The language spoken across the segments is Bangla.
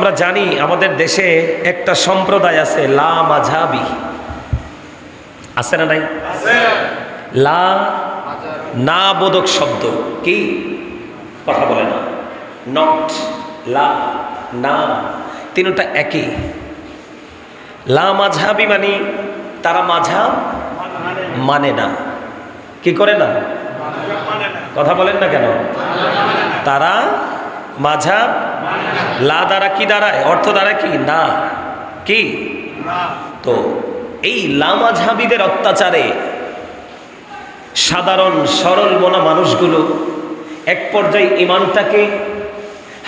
আমরা জানি আমাদের দেশে একটা সম্প্রদায় আছে লা মাযহাবি, আছে না নাই? লা না বোধক শব্দ কি কথা বলে না, নট লা না, তিনটা একই। লা মাযহাবি মানে তারা মাযহাব মানে না। কি করে না? কথা বলেন না কেন? তারা মাযহাব লা দ্বারা কি দাঁড়ায়? অর্থ দাঁড়ায় কি? না। কি? তো এই লা মাযহাবিদের অত্যাচারে সাধারণ সরল মনা মানুষগুলো এক পর্যায়ে ঈমানটাকে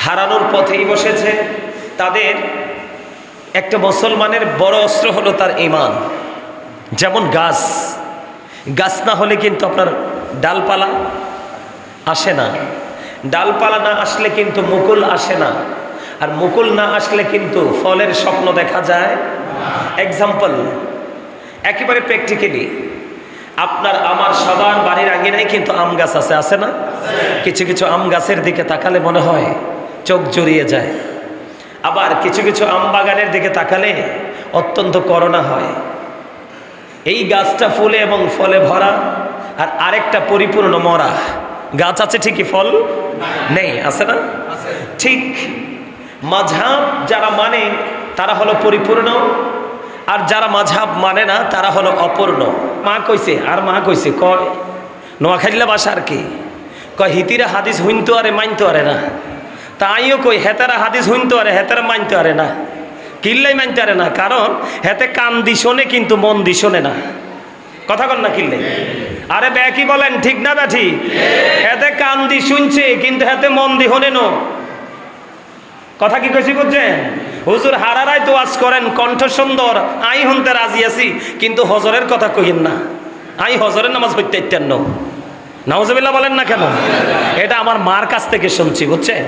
হারানোর পথেই বসেছে। তাদের একটা মুসলমানের বড় অস্ত্র হলো তার ঈমান। যেমন গাছ, গাছ না হলে কিন্তু আপনার ডালপালা আসে না, ডালপালা না আসলে কিন্তু মুকুল আসে না, আর মুকুল না আসলে কিন্তু ফলের স্বপ্ন দেখা যায়। এক্সাম্পল একেবারে প্র্যাকটিক্যালি, আপনার আমার সবার বাড়ির আঙিনায় কিন্তু আম গাছ আছে, আছে না? কিছু কিছু আম গাছের দিকে তাকালে মনে হয় চোখ জড়িয়ে যায়, আবার কিছু কিছু আম বাগানের দিকে তাকালে অত্যন্ত করুণা হয়। এই গাছটা ফুলে এবং ফলে ভরা, আর আরেকটা পরিপূর্ণ মরা গাছ আছে, ঠিকই ফল নেই, আছে না? ঠিক মাযহাব যারা মানে তারা হলো পরিপূর্ণ, আর যারা মাযহাব মানে না তারা হলো অপূর্ণ। মা কইছে আর মা কইছে, কয় নোয়াখাইলা বাসা আর কি কয় হিতিরা হাদিস হইনতো আরে মানতো আরে না, তাইও কই হেতারা হাদিস হইনতো আরে হেতারা মানতো আরে না। কিল্লাই মানতে আরে না, কারণ হেতে কান দি শোনে কিন্তু মন দি শোনে না। কথা কন না কিল্লাই? আরে ব্যাকি বলেন, ঠিক না ব্যাঠি? হেতে কান দি শুনছে কিন্তু হেতে মন দি হনে নো। কথা কি কইছি বুঝছেন? হুজুর হারারাই তো ওয়াজ করেন, কণ্ঠ সুন্দর, আই হনতে রাজি আছি, কিন্তু হজরের কথা কইেন না। আই হজরের নামাজ পড়তে ইত্যান নাউজুবিল্লাহ বলেন না কেন? এটা আমার মার কাছ থেকে শুনছি, বুঝছেন?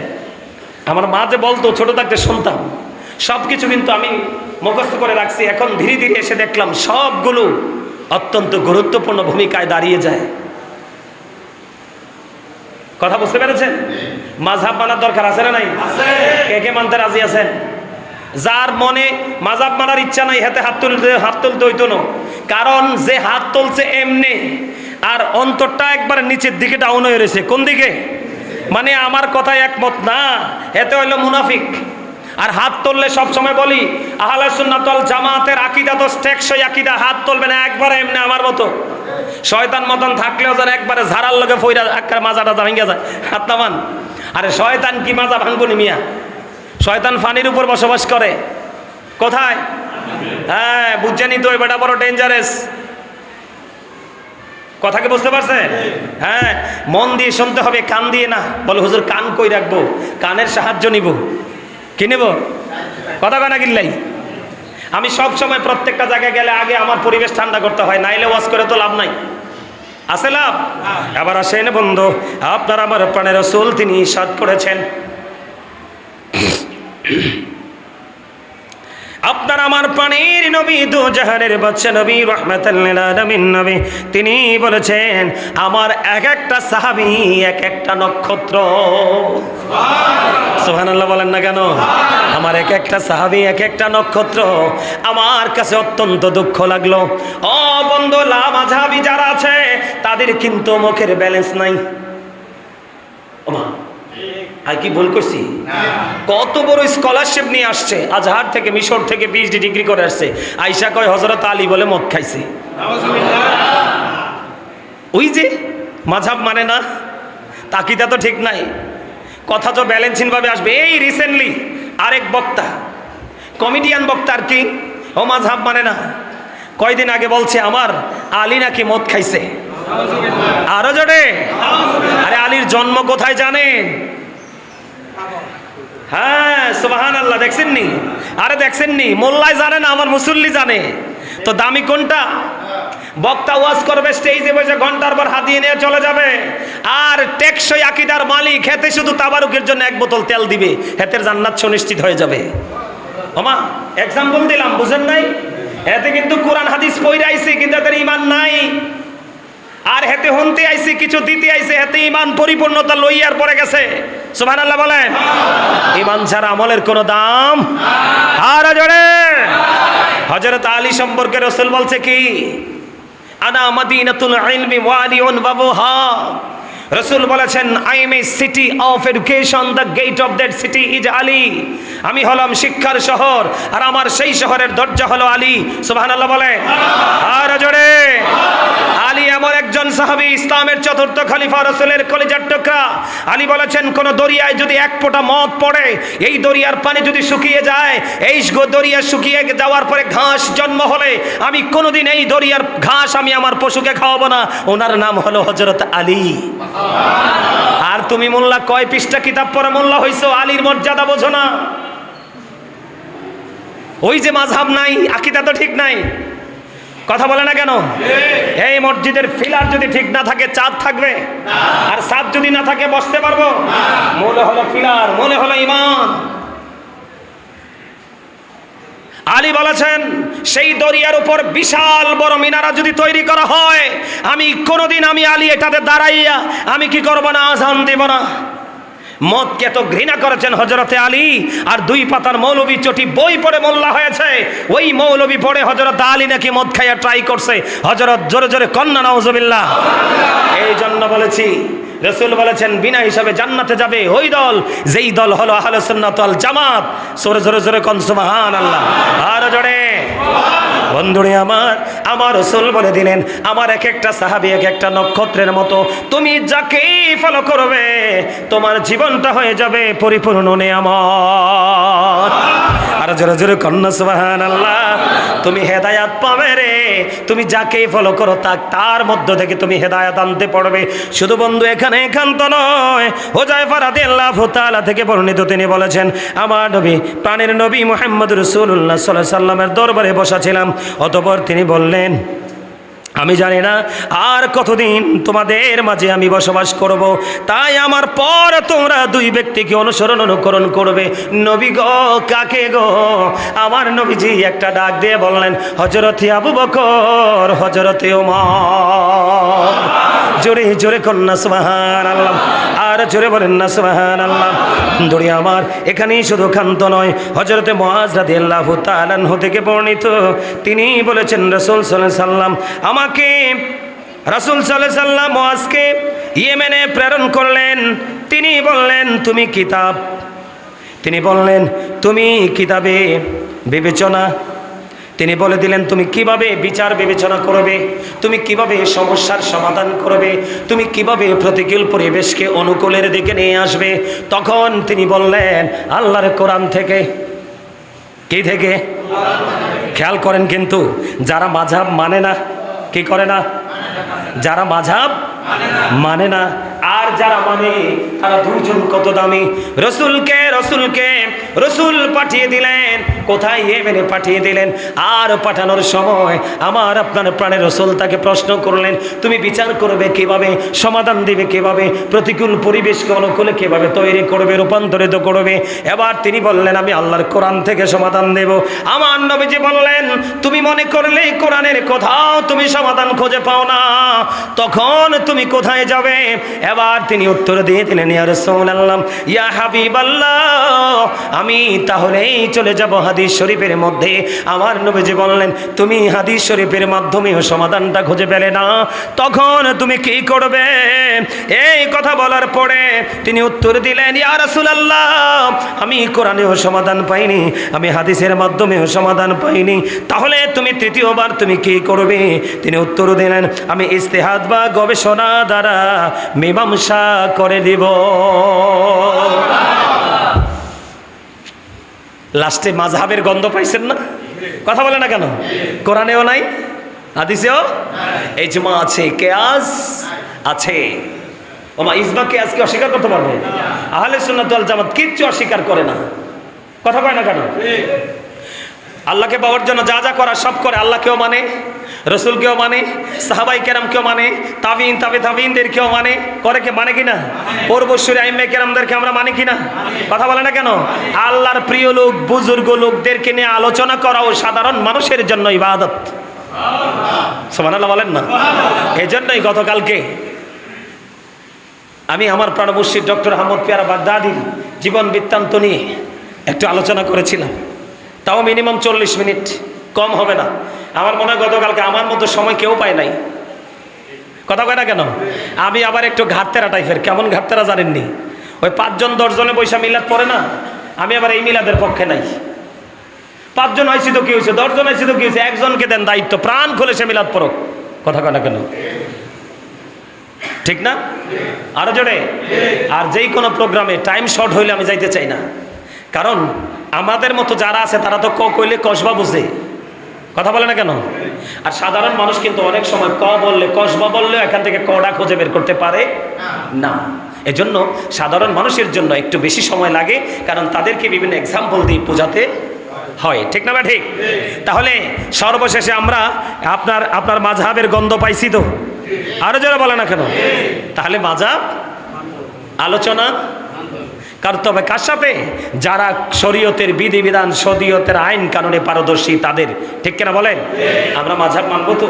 আমার মা যে বলতো ছোট থাকতে শুনতাম, সব কিছু কিন্তু আমি মুখস্থ করে রাখছি। এখন ধীরে ধীরে এসে দেখলাম সবগুলো অত্যন্ত গুরুত্বপূর্ণ ভূমিকায় দাঁড়িয়ে যায়। কথা বুঝতে পেরেছেন? মাযহাব মানার দরকার আছে না নাই? কে কে মানতে রাজি আছেন? যার মনে মাযহাব মানার ইচ্ছা নাই হাতে হাত তুলতে হইতো না, কারণ যে হাত তুলছে এমনি আর অন্তরটা একবার নিচের দিকে ডাউন হয়ে রয়েছে। কোন দিকে? মানে আমার কথায় একমত না, এতে হইল মুনাফিক। আর হাত তুললে সব সময় বলি আহলে সুন্নাত ওয়াল জামাতের আকীদা তো টেকসই আকীদা। হাত তুলবে না একবারে এমনি আমার মতো শয়তান মতন থাকলেও যেন একবারে ঝাড়ার লগে ফইরা একবার মাজাটা ভাঙ্গা যায়, হাত নামান। আরে শয়তান কি মাজা ভাঙবো নি মিয়া? শয়তান পানির উপর বসবাস করে। কোথায়? হ্যাঁ বুঝছেনই তো, এটা বড় ডেঞ্জারাস। কথা কি বুঝতে পারছেন? হ্যাঁ, মন দিয়ে শুনতে হবে, কান দিয়ে না। বলে হুজুর কান কই রাখবো? কানের সাহায্য নিব। কি নেব? কথা কয় না কিল্লাই? আমি সব সময় প্রত্যেকটা জায়গায় গেলে আগে আমার পরিবেশ ঠান্ডা করতে হয়, নাইলে ওয়াজ করে তো লাভ নাই। আছে লাভ? আবার আসেন বন্ধু, আপনার আমার প্রাণের রাসূল তিনি ইরশাদ করেছেন, আপনার আমার প্রাণের নবী, দু জাহানের বাদশা নবী, রাহমাতাল লিল আলামিন নবী, তিনি বলেছেন আমার এক একটা সাহাবী এক একটা নক্ষত্র। সুবহানাল্লাহ বলেন না কেন? আমার এক একটা সাহাবী এক একটা নক্ষত্র। আমার কাছে অত্যন্ত দুঃখ লাগলো। ও বন্ধু, লা মাযহাবি যারা আছে তাদের কিন্তু মুখের ব্যালেন্স নাই। ওমা আর কি ভুল করছি? কত বড় স্কলারশিপ নিয়ে আসছে, আজহার থেকে, মিশর থেকে পিএইচডি ডিগ্রি করে আসছে। আয়েশা কয় হযরত আলী বলে মদ খাইছে। ওই যে মাযহাব মানে না, তাকিদা তো ঠিক নাই, কথা তো ব্যালেন্সিং ভাবে আসবে। এই রিসেন্টলি আরেক বক্তা, কমেডিয়ান বক্তা আর কি, ও মাযহাব মানে না, কয়দিন আগে বলছে আমার আলী নাকি মদ খাইছে। আরো জোরে। আরে আলীর জন্ম কোথায় জানেন? হ্যাঁ সুবহানাল্লাহ, দেখছেন নি? আরে দেখছেন নি? মোল্লাই জানে না, আমার মুসল্লি জানে। তো দামি কোনটা? বক্তা ওয়াজ করবে স্টেজে বসে ঘন্টার পর হাতিয়ে নিয়ে চলে যাবে, আর টেকসই আকীদার মালিক হেতে শুধু তাবারুকের জন্য এক বোতল তেল দিবে, হেতের জান্নাত সুনিশ্চিত হয়ে যাবে। ওমা এক্সাম্পল দিলাম, বুঝেন নাই? হেতে কিন্তু কোরআন হাদিস পড়ে আইছে কিন্তু এদের ঈমান নাই। আর হেতে হনতে আইছে, কিছু দিতে আইছে, হেতে ঈমান পরিপূর্ণতা লইয়ার পরে গেছে। সুবহানাল্লাহ বলেন। ঈমান ছাড়া আমলের কোনো দাম আর জোরে। হযরত আলী সম্পর্কে রাসূল বলছে কি, আনা মাদিনাতুল ইলমি ওয়ালিউন বাবুহা। রাসূল বলেছেন, I am a city of education, the gate of that city is Ali. আমি হলাম শিক্ষার শহর, আর আমার সেই শহরের দরজা হলো আলী। সুবহানাল্লাহ বলে আর জোরে। আলী এমন একজন সাহাবী, ইসলামের চতুর্থ খলিফা, রাসূলের কলিজার টুকরা। আলী বলেছেন, কোন দরিয়ায় যদি এক ফোঁটা মদ পড়ে, এই দরিয়ার পানি যদি শুকিয়ে যায়, এই দরিয়া শুকিয়ে যাওয়ার পরে ঘাস জন্ম হলে, আমি কোনোদিন এই দরিয়ার ঘাস আমি আমার পশুকে খাওয়াবো না। ওনার নাম হলো হযরত আলী। আর তুমি মোল্লা কয় পৃষ্ঠা কিতাব পড়ে মোল্লা হইছো, আলীর মর্যাদা বোঝো না। ওই যে মাযহাব নাই, আকীদা তো ঠিক নাই, কথা বলে না কেন? এই মসজিদের ফিলার যদি ঠিক না থাকে, চাঁদ থাকবে? আর চাঁদ যদি না থাকে, বসতে পারবো? মনে হলো ফিলার, মনে হলো ঈমান। আলী বলেছেন, সেই দরিয়ার উপর বিশাল বড় মিনারা যদি তৈরি করা হয়, আমি কোনোদিন আমি আলী এটাতে দাঁড়াইয়া আমি কি করব না, আজান দেব না। মদকে তো ঘৃণা করেছেন হযরতে আলী, আর দুই পাতার মৌলবী চটি বই পড়ে মোল্লা হয়েছে। ওই মৌলবী পড়ে হযরত আলী নাকি মদ খাইয়া ট্রাই করছে। হযরত জোরে জোরে কন্না নাউজুবিল্লাহ। এই জন্য বলেছি, রাসূল বলেছেন, বিনা হিসাবে জান্নাতে যাবে ওই দল, যেই দল হলো আহলে সুন্নাত ওয়াল জামাত। জোরে জোরে জোরে কোন সুবহানাল্লাহ। আর জোরে। বন্ধুরে আমার, আমার রাসূল বলে দিলেন, আমার এক একটা সাহাবী এক একটা নক্ষত্রের মতো। তুমি যাকেই ফলো করবে, তোমার জীবনটা হয়ে যাবে পরিপূর্ণ নেয়ামত। আর জোরে জোরে কন্না সুবহানাল্লাহ। তুমি হেদায়াত পাবে রে, তুমি যাকেই ফলো করো তার মধ্য থেকে তুমি হেদায়াত আনতে পারবে। শুধু বন্ধু এখানে একান্ত নয়, হুযায়ফা রাদিয়াল্লাহু তাআলা থেকে বর্ণিত, তিনি বলেছেন, আমার নবী, প্রাণের নবী মুহাম্মদ রাসূলুল্লাহ সাল্লাল্লাহু আলাইহি সাল্লামের দরবারে বসা ছিলাম। অতঃপর তিনি বললেন, আমি জানি না আর কতদিন তোমাদের মাঝে আমি বসবাস করব, তাই আমার পর তোমরা দুই ব্যক্তিকে অনুকরণ করবে। নবী গো, কাকে গো? আমার নবীজি একটা ডাক দিয়ে বললেন, হযরতে আবু বকর, হযরতে ওমর। জোরে জোরে কন্যা সুবহানাল্লাহ। আর জোরে বলেন না সুবহানাল্লাহ। দড়ি আমার, এখানেই শুধু ক্ষান্ত নয়, হযরতে মুআজ রাদিয়াল্লাহু তাআলা আনহু থেকে বর্ণিত, তিনি বলেছেন, রাসূল সাল্লাল্লাহু আলাইহি সাল্লাম আমাকে, রাসূল সাল্লাল্লাহু আলাইহি সাল্লাম মুআজকে ইয়েমেনে প্রেরণ করলেন। তিনি বললেন, তুমি কিতাব, তিনি বললেন, তুমি কিতাবে বিবেচনা, তিনি বলে দিলেন, তুমি কিভাবে বিচার বিবেচনা করবে, তুমি কিভাবে সমস্যার সমাধান করবে, তুমি কিভাবে প্রতিকূল পরিবেশকে অনুকূলের দিকে নিয়ে আসবে। তখন তিনি বললেন, আল্লাহর কোরআন থেকে। কি থেকে? খেয়াল করেন, কিন্তু যারা মাযহাব মানে না, কি করে না? যারা মাযহাব মানে না আর যারা মানে, তারা দুইজন কত দামি। রসুলকে রসুল পাঠিয়ে দিলেন, কোথায়? ইয়েমেনে পাঠিয়ে দিলেন। আর পাঠানোর সময় আমার আপনার প্রাণের রসুল তাকে প্রশ্ন করলেন, তুমি বিচার করবে কিভাবে, সমাধান দিবে কিভাবে, প্রতিকূল পরিবেশকে অনুকূলে কিভাবে তৈরি করবে, রূপান্তরিত করবে। এবার তিনি বললেন, আমি আল্লাহর কোরআন থেকে সমাধান দেব। আমার নবীজি বললেন, তুমি মনে করলে কোরআনের কোথাও তুমি সমাধান খুঁজে পাও না, তখন তুমি কোথায় যাবে? এবার তিনি উত্তর দিয়ে দিলেন, ইয়া রাসূলুল্লাহ, ইয়া হাবিবাল্লাহ, আমি তাহলেই চলে যাব হাদিস শরীফের মধ্যে। আমার নবীজি বললেন, তুমি হাদিস শরীফের মাধ্যমেও সমাধানটা খুঁজে পেলে না, তখন তুমি কি করবে? এই কথা বলার পরে তিনি উত্তর দিলেন, ইয়া রাসূলুল্লাহ, আমি কোরআনেও সমাধান পাইনি, আমি হাদিসের মাধ্যমেও সমাধান পাইনি, তাহলে তুমি তৃতীয়বার তুমি কি করবে? তিনি উত্তর দিলেন, আমি ইজতিহাদ বা গবেষণা দ্বারা মীমাংসা করে দিব। লাস্টে মাযহাবের গন্ধ পাইছেন না? কথা বলে না কেন? কোরআনেও নাই, হাদিসেও ইজমা আছে, কিয়াস আছে। ওমা ইজমা কিয়াসকে অস্বীকার করতে পারবে? আহলে সুন্নাত ওয়াল জামাত কিচ্ছু অস্বীকার করে না। কথা কয় না কেন? আল্লাহকে পাওয়ার জন্য যা যা করা সব করে। আল্লাহকেও মানে, রসুলকেও মানে, সাহাবাই কেরামকেও মানে, তাবিন তাবিনদেরকেও মানে। করে কে? মানে কিনা? পূর্বসূরি আইম্মে কেরামদেরকে আমরা মানি কিনা? কথা বলে না কেন? আল্লাহর প্রিয় লোক, বুজুর্গ লোকদেরকে নিয়ে আলোচনা করাও সাধারণ মানুষের জন্য ইবাদত। সুবহানাল্লাহ বলেন না? এই জন্যই গতকালকে আমি আমার প্রাণ মুর্শিদ ডক্টর আহমদ পেয়ারা বাগদাদির জীবন বৃত্তান্ত নিয়ে একটু আলোচনা করেছিলাম, তাও মিনিমাম 40 মিনিট, কম হবে না। আমার মনে হয় গতকালকে আমার মতো সময় কেউ পায় নাই। কথা কয় না কেন? আমি আবার একটু ঘাটতেরা টাইপের। কেমন ঘাটতেরা জানেননি? ওই 5 জন 10 জনে বৈশা মিলাদ পড়ে না, আমি আবার এই মিলাদের পক্ষে নাই। 5 জন হয়েছি তো কি হয়েছে, 10 জন হয়েছি তো কি হয়েছে, একজনকে দেন দায়িত্ব, প্রাণ খুলে সে মিলাদ পড়ো। কথা কয় না কেন? ঠিক না? আরো জোরে। আর যেই কোনো প্রোগ্রামে টাইম শর্ট হইলে আমি যাইতে চাই না, কারণ আমাদের মতো যারা আছে তারা তো ক কইলে কসবা বুঝে। কথা বলে না কেন? আর সাধারণ মানুষ কিন্তু অনেক সময় ক বললে, কসবা বললেও এখান থেকে কটা খুঁজে বের করতে পারে না। এজন্য সাধারণ মানুষের জন্য একটু বেশি সময় লাগে, কারণ তাদেরকে বিভিন্ন এক্সাম্পল দিয়ে বোঝাতে হয়। ঠিক না? ঠিক। তাহলে সর্বশেষে আমরা আপনার মাযহাবের গন্ধ পাইছি তো? আরো যারা বলে না কেন? তাহলে মাযহাব আলোচনা করতে হবে কার সাথে? যারা শরীয়তের বিধিবিধান, শরীয়তের আইন কানুনে পারদর্শী তাদের। ঠিক কিনা বলেন? আমরা মাযহাব মানবো তো?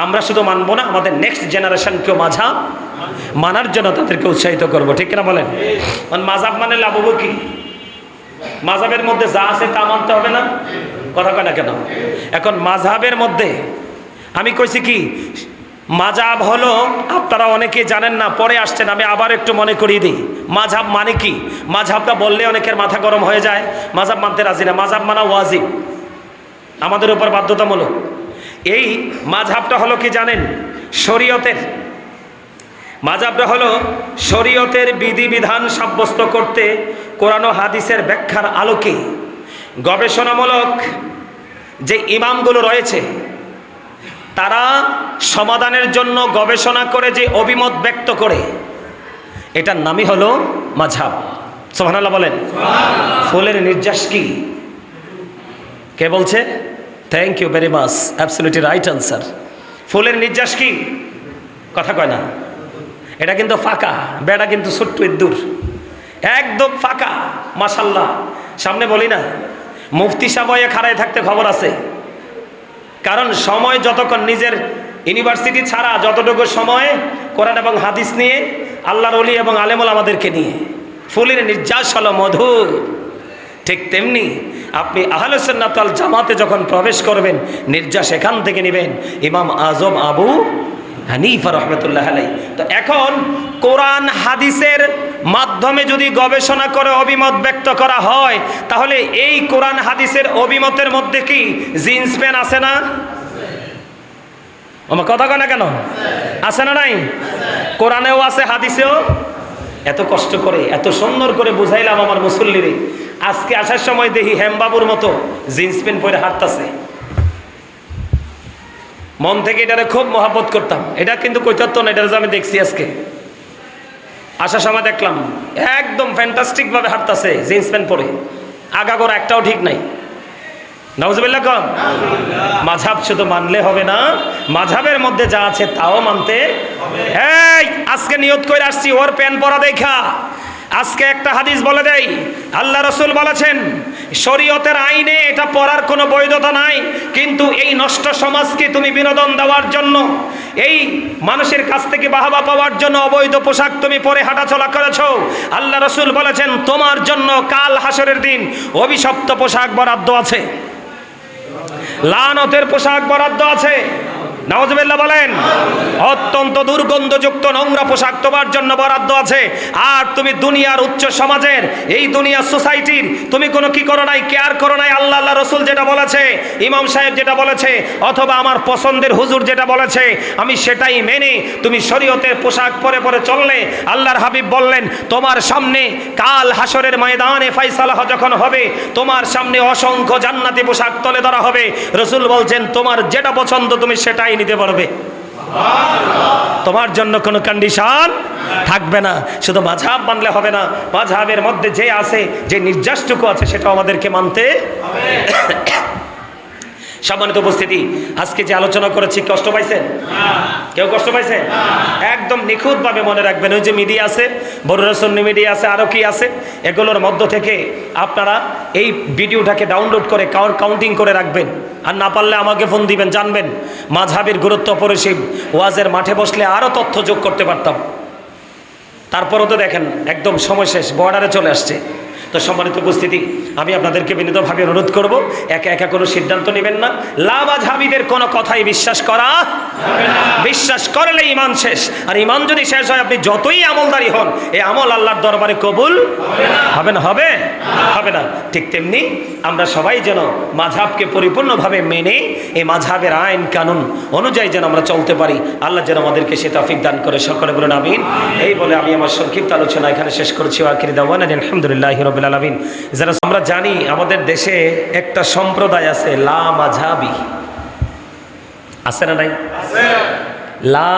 আমরা শুধু মানবো না, আমাদের নেক্সট জেনারেশনকেও মাযহাব মানার জন্য তাদেরকে উৎসাহিত করব। ঠিক কিনা বলেন? মাযহাব মানে লাভ হবো কি? মাযহাবের মধ্যে যা আছে তা মানতে হবে না? কথা কয় না কেন? এখন মাযহাবের মধ্যে আমি কইছি কি, মাযহাব হলো, আপনারা অনেকে জানেন না, পরে আসছেন, আমি আবার একটু মনে করিয়ে দিই। মাযহাব মানে কি? মাযহাবটা বললে অনেকের মাথা গরম হয়ে যায়, মাযহাব মানতে রাজি না। মাযহাব মানা ওয়াজিব, আমাদের উপর বাধ্যতামূলক। এই মাযহাবটা হলো কি জানেন? শরীয়তের মাযহাবটা হলো শরীয়তের বিধিবিধান সাব্যস্ত করতে কোরআন ও হাদিসের ব্যাখ্যার আলোকে গবেষণামূলক যে ইমামগুলো রয়েছে তারা সমাধানের জন্য গবেষণা করে যে অভিমত ব্যক্ত করে, এটার নামই হলো মাযহাব। সুবহানাল্লাহ বলেন। ফুলের নির্যাস কি? কে বলছে? Thank you very much, absolutely right answer. ফুলের নির্যাস কি? কথা কয় না। এটা কিন্তু ফাঁকা, বেড়া কিন্তু ছোট্ট ইদ্দুর, একদম ফাঁকা। মাশাল্লাহ, সামনে বলি না, মুফতি সাহেব খাড়ায় থাকতে খবর আছে। কারণ সময় যতক্ষণ নিজের ইউনিভার্সিটি ছাড়া যতটুকু সময় কোরআন এবং হাদিস নিয়ে, আল্লাহর ওলি এবং আলেমুল আমাদেরকে নিয়ে, ফুলের নির্যাস হলো মধু। ঠিক তেমনি আপনি আহলে সুন্নাত ওয়াল জামাতে যখন প্রবেশ করবেন, নির্যাস এখান থেকে নেবেন ইমাম আজম আবু হানিফা রাহমাতুল্লাহ আলাইহি। তো এখন কোরআন হাদিসের মাধ্যমে যদি গবেষণা করে অভিমত ব্যক্ত করা হয়, তাহলে এই কোরআন হাদিসের অভিমতের মধ্যে কি জিন্স প্যান্ট আছে না? আমার কথা কয় না কেন? আছে না নাই? কোরআনেও আছে, হাদিসেও। এত কষ্ট করে, এত সুন্দর করে বুঝাইলাম আমার মুসল্লিরে, আজকে আসার সময় দেখি হেমবাবুর মতো জিন্স প্যান্ট পরে হাঁটতাছে। মন থেকে এটারে খুব মহাব্বত করতাম, এটা কিন্তু কৈতত্ব না, এটা আমি দেখছি আজকে আসার সময় দেখলাম একদম ফ্যান্টাস্টিক ভাবে হাঁটতাছে জিন্স প্যান্ট পরে, আগাগোড়া একটাও ঠিক নাই। নাউজুবিল্লাহ কম। মাযহাব শুধু মানলে হবে না, মাযহাবের মধ্যে যা আছে তাও মানতে হবে। এই আজকে নিয়ত করে আসছি ওর প্যান্ট পরা দেখা, আজকে একটা হাদিস বলে দেই, আল্লাহ রাসূল বলেছেন শরীয়তের আইনে এটা পড়ার কোনো বৈধতা নাই, কিন্তু এই নষ্ট সমাজকে তুমি বিনোদন দেওয়ার জন্য, এই মানুষের কাছ থেকে বাহবা পাওয়ার জন্য অবৈধ পোশাক তুমি পরে হাঁটাচলা করেছো। আল্লাহ রাসূল বলেছেন তোমার জন্য কাল হাসরের দিন অভিশপ্ত পোশাক বরাদ্দ আছে, লানতের পোশাক বরাদ্দ আছে। নাউজুবিল্লাহ বলেন। অত্যন্ত দুর্গন্ধযুক্ত নোংরা পোশাক তোমার জন্য বরাদ্দ আছে। আর তুমি দুনিয়ার উচ্চ সমাজের, এই দুনিয়ার সোসাইটির তুমি কোনো কি করো নাই, কেয়ার করো নাই। আল্লাহ রসুল যেটা বলেছে, ইমাম সাহেব যেটা বলেছে, অথবা আমার পছন্দের হুজুর যেটা বলেছে, আমি সেটাই মেনে তুমি শরীয়তের পোশাক পরে পরে চললে, আল্লাহর হাবিব বললেন তোমার সামনে কাল হাসরের ময়দানে ফাইসালা যখন হবে, তোমার সামনে অসংখ্য জান্নাতি পোশাক তুলে ধরা হবে। রসুল বলছেন তোমার যেটা পছন্দ তুমি সেটাই নিতে পারবে, তোমার জন্য কোনো কন্ডিশন থাকবে না। শুধু মাযহাব মানলে হবে না, মাযহাবের মধ্যে যে আছে, যে নির্যাসটুকু আছে, সেটাও আমাদেরকে মানতে হবে। সম্মানিত উপস্থিতি, আজকে যে আলোচনা করেছি কষ্ট পাইছেন? কেউ কষ্ট পাইছে? একদম নিখুঁতভাবে মনে রাখবেন, ওই যে মিডিয়া আছে, বড়রা সুন্নি মিডিয়া আছে, আরও কি আছে, এগুলোর মধ্য থেকে আপনারা এই ভিডিওটাকে ডাউনলোড করে কাউন্টিং করে রাখবেন। আর না পারলে আমাকে ফোন দিবেন, জানবেন মাযহাবের গুরুত্ব অপরিসীম। ওয়াজের মাঠে বসলে আরও তথ্য যোগ করতে পারতাম। তারপরও তো দেখেন একদম সময় শেষ, বর্ডারে চলে আসছে। তো সম্মানিত উপস্থিতি, আমি আপনাদেরকে বিনীতভাবে অনুরোধ করব, একা একা কোনো সিদ্ধান্ত নেবেন না। লামাযহাবীদের কোনো কথাই বিশ্বাস করা যাবে না। বিশ্বাস করলে ঈমান শেষ, আর ঈমান যদি শেষ হয় আপনি যতই আমলদারি হন, এই আমল আল্লাহর দরবারে কবুল হবে না। হবে না। ঠিক তেমনি আমরা সবাই যেন মাযহাবকে পরিপূর্ণভাবে মেনে এই মাযহাবের আইন কানুন অনুযায়ী যেন আমরা চলতে পারি। আল্লাহ যেন আমাদেরকে সে তৌফিক দান করে। সকলে বলুন আমিন। এই বলে আমি আমার সংক্ষিপ্ত আলোচনা এখানে শেষ করছি। আখির দাওয়ানা আলহামদুলিল্লাহি রাব্বিল আলামিন। যারা আমরা জানি আমাদের দেশে একটা সম্প্রদায় আছে লামাযহাবী, আছে না নাই? লা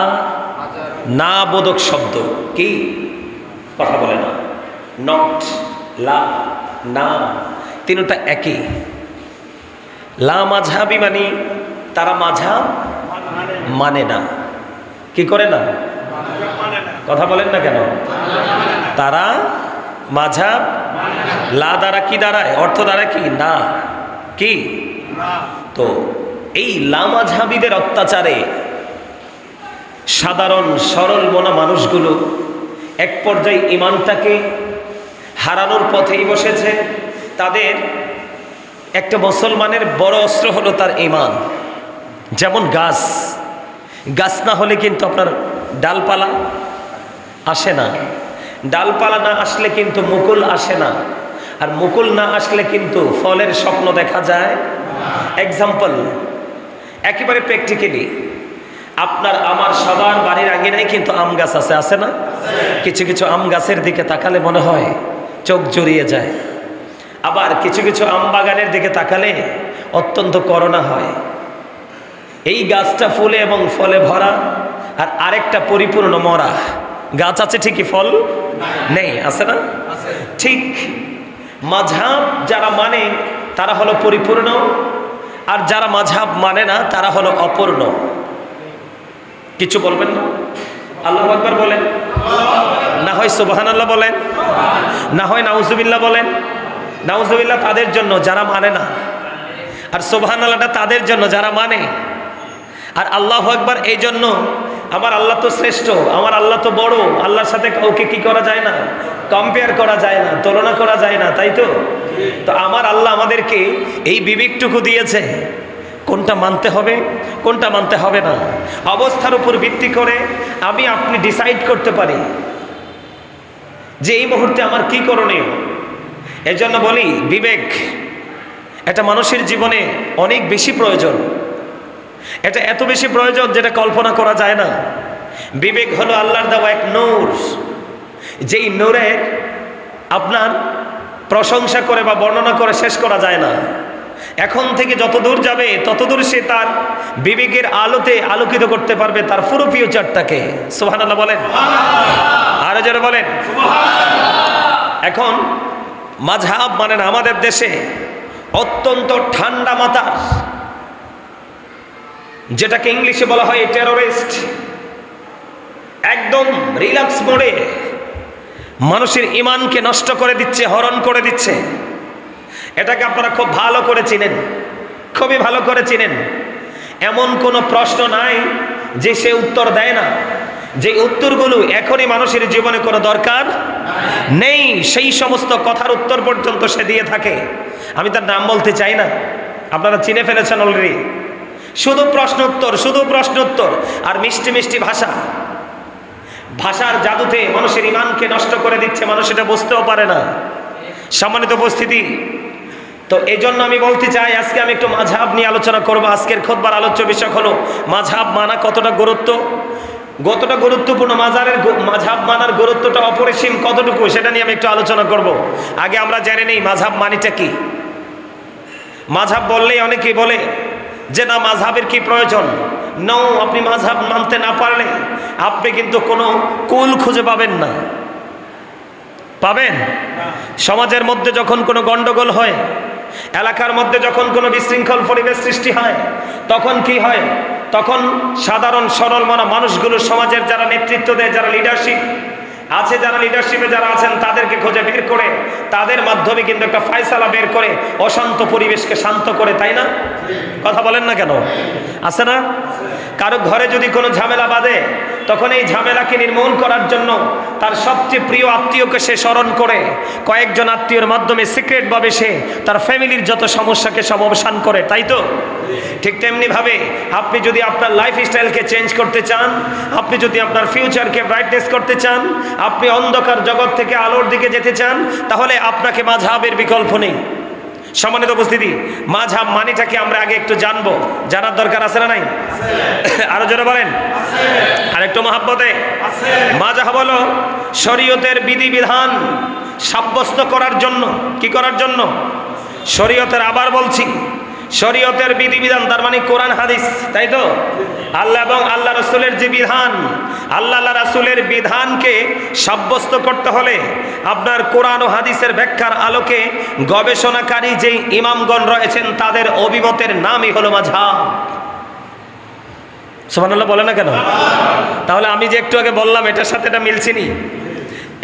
না বোধক শব্দ কি কথা বলে না, নট লা না, তিনটা একই। লামাযহাবী মানে তারা মাযহাব মানে না। কি করে না? কথা বলেন না কেন? তারা মাযহাব লা দ্বারা কি দাঁড়ায়? অর্থ দ্বারা কি? না। কি? তো এই লামাযহাবীদের অত্যাচারে সাধারণ সরল মনা মানুষগুলো এক পর্যায়ে ঈমানটাকে হারানোর পথেই বসেছে। তাদের একটা মুসলমানের বড় অস্ত্র হলো তার ঈমান। যেমন গাছ না হলে কিন্তু আপনার ডালপালা আসে না, ডালপালা না আসলে কিন্তু মুকুল আসে না, আর মুকুল না আসলে কিন্তু ফলের স্বপ্ন দেখা যায়। এক্সাম্পল একেবারে প্র্যাকটিক্যালি আপনার আমার সবার বাড়ির আঙিনায় কিন্তু আম গাছ আছে না? কিছু কিছু আম গাছের দিকে তাকালে মনে হয় চোখ জড়িয়ে যায়, আবার কিছু কিছু আম বাগানের দিকে তাকালে অত্যন্ত করুণা হয়। এই গাছটা ফুলে এবং ফলে ভরা, আর আরেকটা পরিপূর্ণ মরা গাছ আছে, ঠিকই ফল নেই, আছে না? ঠিক মাযহাব যারা মানে তারা হলো পরিপূর্ণ, আর যারা মাযহাব মানে না তারা হলো অপূর্ণ। কিছু বলবেন না? আল্লাহু আকবার বলেন, না হয় সুবহানাল্লাহ বলেন, না হয় নাউজুবিল্লাহ বলেন। নাউজুবিল্লাহ তাদের জন্য যারা মানে না, আর সুবহানাল্লাহটা তাদের জন্য যারা মানে। আর আল্লাহু আকবার এই জন্য, আমার আল্লাহ তো শ্রেষ্ঠ, আমার আল্লাহ তো বড়, আল্লাহর সাথে কাউকে কি করা যায় না, কম্পেয়ার করা যায় না, তুলনা করা যায় না, তাই তো? তো আমার আল্লাহ আমাদেরকে এই বিবেকটুকু দিয়েছে, কোনটা মানতে হবে কোনটা মানতে হবে না, অবস্থার উপর ভিত্তি করে আমি আপনি ডিসাইড করতে পারি যে এই মুহূর্তে আমার কি করণীয়। এই জন্য বলি বিবেক এটা মানুষের জীবনে অনেক বেশি প্রয়োজন। এটা এত বেশি প্রয়োজন যেটা কল্পনা করা যায় না। বিবেক হলো আল্লাহর দেওয়া এক নূর, যেই নূরে আপনার প্রশংসা করে বা বর্ণনা করে শেষ করা যায় না। এখন থেকে যত দূর যাবে ততদূর সে তার বিবেকের আলোতে আলোকিত করতে পারবে তার পুরো ফিউচারটাকে। সুবহানাল্লাহ বলেন, আরো জোরে বলেন। এখন মাযহাব মানে না, আমাদের দেশে অত্যন্ত ঠান্ডা মাথার, যেটাকে ইংলিশে বলা হয় টেরোরিস্ট, একদম রিল্যাক্স মোডে মানুষের ঈমানকে নষ্ট করে দিচ্ছে, হরণ করে দিচ্ছে। এটাকে আপনারা খুব ভালো করে চিনেন, খুবই ভালো করে চিনেন। এমন কোনো প্রশ্ন নাই যে সে উত্তর দেয় না, যে উত্তরগুলো এখনই মানুষের জীবনে কোনো দরকার নেই, সেই সমস্ত কথার উত্তর পর্যন্ত সে দিয়ে থাকে। আমি তার নাম বলতে চাই না, আপনারা চিনে ফেলেছেন অলরেডি। শুধু প্রশ্ন উত্তর, শুধু প্রশ্ন উত্তর, আর মিষ্টি মিষ্টি ভাষা। ভাষার জাদুতে মানুষের ঈমানকে নষ্ট করে দিচ্ছে, মানুষ এটা বুঝতেও পারে না। সম্মানিত উপস্থিতি, তো এই জন্য আমি বলতে চাই আজকে আমি একটু মাযহাব নিয়ে আলোচনা করব। আজকের খুতবার আলোচ্য বিষয় হলো মাযহাব মানা কতটা গুরুত্বপূর্ণ, মাযহাব মানার গুরুত্বটা অপরিসীম কতটুকু, সেটা নিয়ে আমি একটু আলোচনা করব। আগে আমরা জেনে নেই মাযহাব মানিটা কি। মাযহাব বললেই অনেকেই বলে যে না মাযহাবের কি প্রয়োজন। নাও, আপনি মাযহাব মানতে না পারলে আপনি কিন্তু কোনো কুল খুঁজে পাবেন না। পাবেন? সমাজের মধ্যে যখন কোনো গন্ডগোল হয়, এলাকার মধ্যে যখন কোনো বিশৃঙ্খল পরিবেশ সৃষ্টি হয়, তখন কি হয়? তখন সাধারণ সরল মনা মানুষগুলো, সমাজের যারা নেতৃত্ব দেয়, যারা লিডারশিপ আছে, যারা লিডারশিপে যারা আছেন, তাদেরকে খুঁজে বের করে তাদের মাধ্যমে কিন্তু একটা ফায়সালা বের করে অশান্ত পরিবেশকে শান্ত করে, তাই না? কথা বলেন না কেন? আছে না? কারো ঘরে যদি কোনো ঝামেলা বাঁধে, তখন এই ঝামেলাকে নির্মূল করার জন্য তার সবচেয়ে প্রিয় আত্মীয়কে সে স্মরণ করে, কয়েকজন আত্মীয়র মাধ্যমে সিক্রেটভাবে সে তার ফ্যামিলির যত সমস্যাকে সব অবসান করে, তাই তো? ঠিক তেমনিভাবে আপনি যদি আপনার লাইফস্টাইলকে চেঞ্জ করতে চান, আপনি যদি আপনার ফিউচারকে ব্রাইটনেস করতে চান, আপনি অন্ধকার জগৎ থেকে আলোর দিকে যেতে চান, তাহলে আপনাকে মাযহাবের বিকল্প নেই। সম্মানিত উপস্থিতি, মাযহাব মানেটাকে আমরা আগে একটু জানবো, জানার দরকার আছে না নাই? আরো জোরে বলেন, আর একটু মহাব্বতে। মাযহাব হলো শরীয়তের বিধিবিধান সাব্যস্ত করার জন্য। কি করার জন্য? শরীয়তের, আবার বলছি, শরীয়তের বিধিবিধান, তার মানে কোরআন হাদিস, তাই তো? আল্লাহ এবং আল্লাহ রাসূলের যে বিধান, আল্লাহ রাসূলের বিধানকে সাব্যস্ত করতে হলে আপনার কোরআন ও হাদিসের ব্যাখ্যার আলোকে গবেষণাকারী যে ইমামগণ রয়েছেন তাদের অভিমতের নামই হলো মাযহাব। সুবহানাল্লাহ বলে না কেন? তাহলে আমি যে একটু আগে বললাম এটার সাথে এটা মিলছিনি।